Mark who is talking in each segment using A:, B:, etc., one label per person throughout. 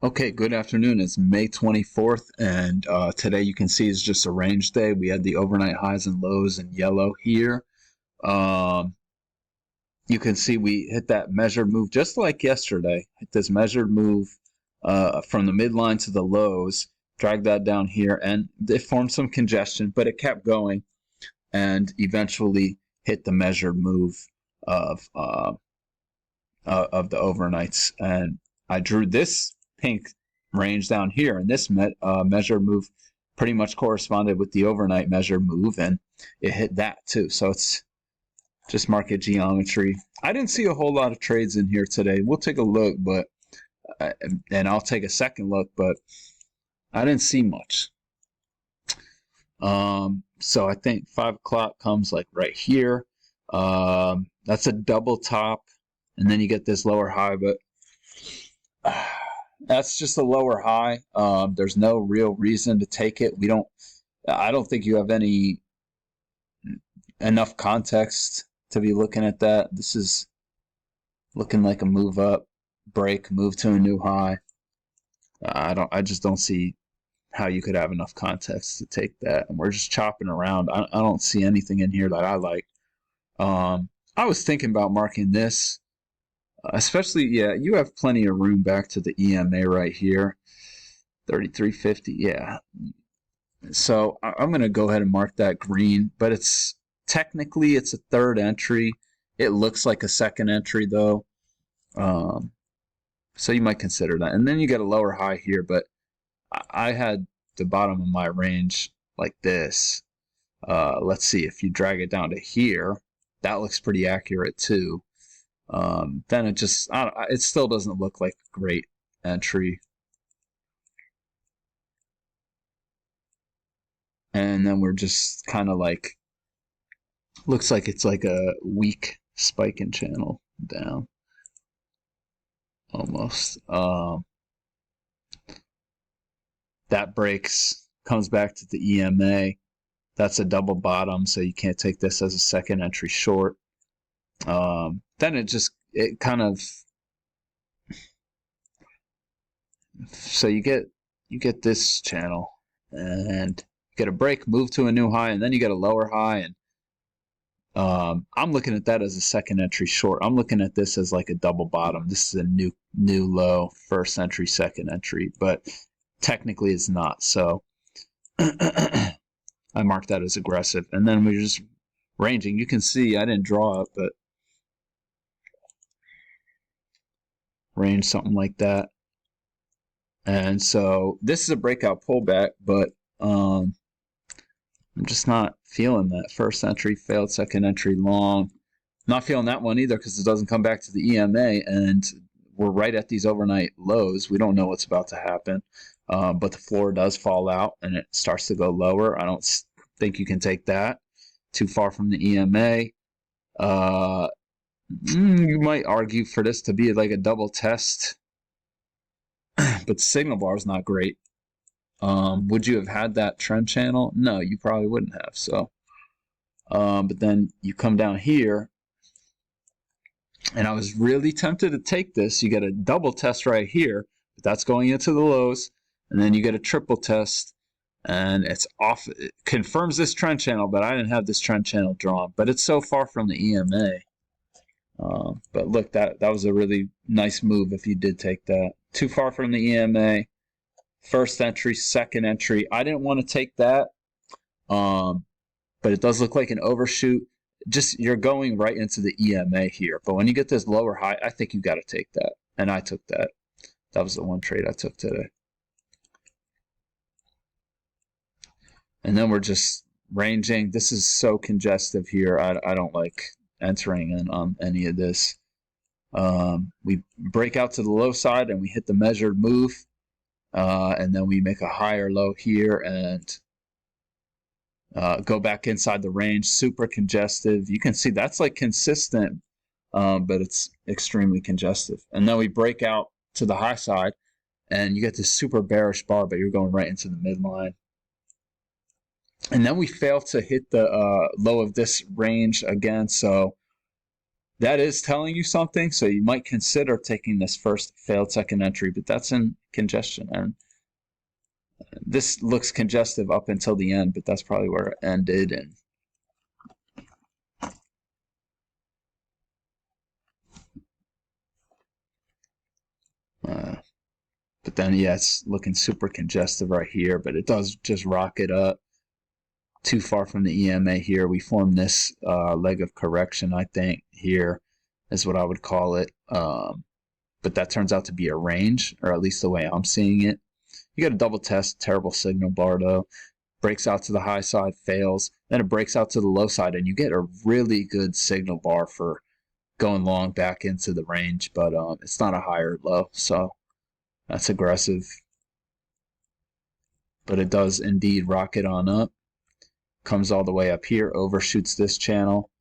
A: Okay, good afternoon. It's May 24th, and today you can see is just a range day. We had the overnight highs and lows in yellow here. Um, you can see we hit that measured move just like yesterday. Hit this measured move from the midline to the lows, dragged that down here, and it formed some congestion, but it kept going and eventually hit the measured move of the overnights. And I drew this pink range down here, and this measured move pretty much corresponded with the overnight measured move, and it hit that too. So it's just market geometry. I didn't see a whole lot of trades in here today. We'll take a look, but and I'll take a second look, but I didn't see much. So I think 5 o'clock comes like right here. That's a double top, and then you get this lower high, but that's just a lower high. There's no real reason to take it. I don't think you have enough context to be looking at that. This is looking like a move up, break, move to a new high. I just don't see how you could have enough context to take that. And we're just chopping around. I don't see anything in here that I like. I was thinking about marking this, especially, yeah, you have plenty of room back to the EMA right here, 33.50. Yeah. So I'm going to go ahead and mark that green, but technically it's a third entry. It looks like a second entry though. So you might consider that. And then you get a lower high here, but I had the bottom of my range like this. Let's see, if you drag it down to here, that looks pretty accurate too. Then it still doesn't look like a great entry. And then we're just kind of like, looks like it's like a weak spiking channel down. Almost. That breaks, comes back to the EMA. That's a double bottom, so you can't take this as a second entry short. Then it kind of, so you get this channel, and you get a break, move to a new high, and then you get a lower high, and I'm looking at that as a second entry short. I'm looking at this as like a double bottom. This is a new low, first entry, second entry, but technically it's not. So I marked that as aggressive. And then we're just ranging. You can see I didn't draw it, but range something like that. And so this is a breakout pullback, but I'm just not feeling that. First entry failed, second entry long. Not feeling that one either because it doesn't come back to the EMA, and we're right at these overnight lows. We don't know what's about to happen, but the floor does fall out and it starts to go lower. I don't think you can take that too far from the EMA. You might argue for this to be like a double test, but the signal bar is not great. Would you have had that trend channel? No, you probably wouldn't have. So, but then you come down here, and I was really tempted to take this. You get a double test right here, but that's going into the lows, and then you get a triple test, and it's off. It confirms this trend channel, but I didn't have this trend channel drawn. But it's so far from the EMA. But look, that was a really nice move if you did take that. Too far from the EMA. First entry, second entry. I didn't want to take that, but it does look like an overshoot. Just you're going right into the EMA here. But when you get this lower high, I think you got to take that. And I took that. That was the one trade I took today. And then we're just ranging. This is so congestive here. I don't like entering in on any of this. We break out to the low side and we hit the measured move. And then we make a higher low here and go back inside the range. Super congestive. You can see that's like consistent, but it's extremely congestive. And then we break out to the high side and you get this super bearish bar, but you're going right into the midline. And then we fail to hit the low of this range again. So that is telling you something. So you might consider taking this first failed second entry, but that's in congestion. And this looks congestive up until the end, but that's probably where it ended. And but then, yeah, it's looking super congestive right here, but it does just rocket up too far from the EMA here. We formed this leg of correction, I think, here is what I would call it. But that turns out to be a range, or at least the way I'm seeing it. You got a double test, terrible signal bar though. Breaks out to the high side, fails. Then it breaks out to the low side, and you get a really good signal bar for going long back into the range, but it's not a higher low, so that's aggressive. But it does indeed rocket on up. Comes all the way up here, overshoots this channel.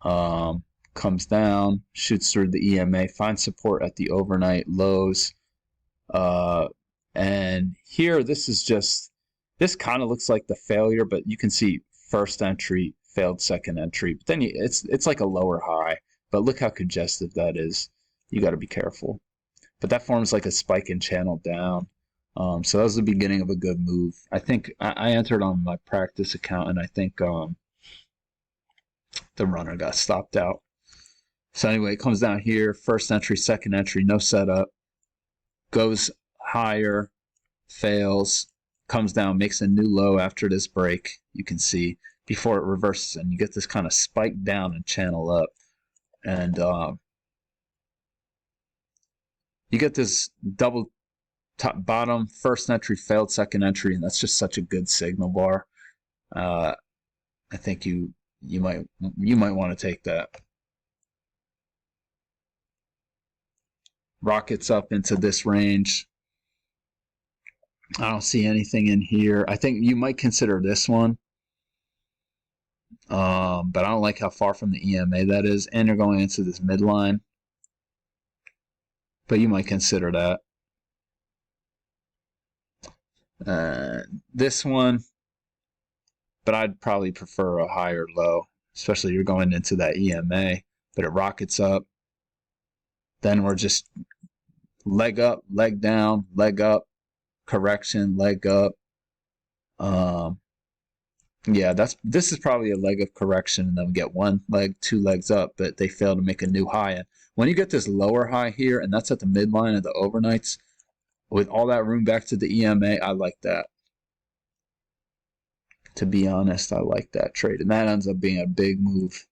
A: Comes down, shoots through the EMA, finds support at the overnight lows. And here, this kind of looks like the failure, but you can see first entry, failed second entry. But then it's like a lower high. But look how congestive that is. You got to be careful. But that forms like a spike in channel down. So that was the beginning of a good move. I think I entered on my practice account, and I think the runner got stopped out. So anyway, it comes down here, first entry, second entry, no setup, goes higher, fails, comes down, makes a new low after this break, you can see, before it reverses, and you get this kind of spike down and channel up. And you get this double top bottom, first entry, failed second entry, and that's just such a good signal bar. I think you might want to take that. Rockets up into this range. I don't see anything in here. I think you might consider this one. But I don't like how far from the EMA that is. And you're going into this midline. But you might consider that. This one. But I'd probably prefer a higher low. Especially you're going into that EMA. But it rockets up. Then we're just leg up, leg down, leg up, correction, leg up. Yeah, this is probably a leg of correction, and then we get one leg, two legs up, but they fail to make a new high. And when you get this lower high here, and that's at the midline of the overnights, with all that room back to the EMA, I like that. To be honest, I like that trade, and that ends up being a big move.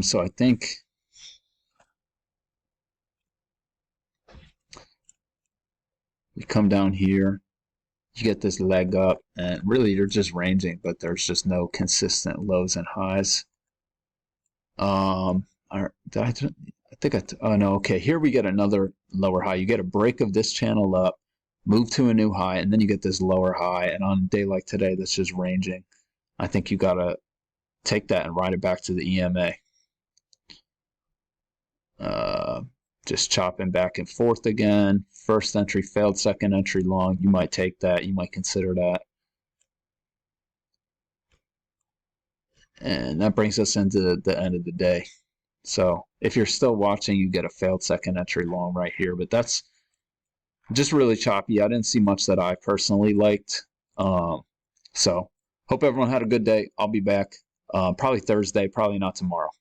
A: So I think we come down here, you get this leg up, and really you're just ranging, but there's just no consistent lows and highs. Oh no, okay, here we get another lower high. You get a break of this channel up, move to a new high, and then you get this lower high, and on a day like today, that's just ranging. I think you gotta take that and ride it back to the EMA. Just chopping back and forth again. First entry, failed second entry long. You might take that. You might consider that. And that brings us into the end of the day. So if you're still watching, you get a failed second entry long right here. But that's just really choppy. I didn't see much that I personally liked. So hope everyone had a good day. I'll be back probably Thursday, probably not tomorrow.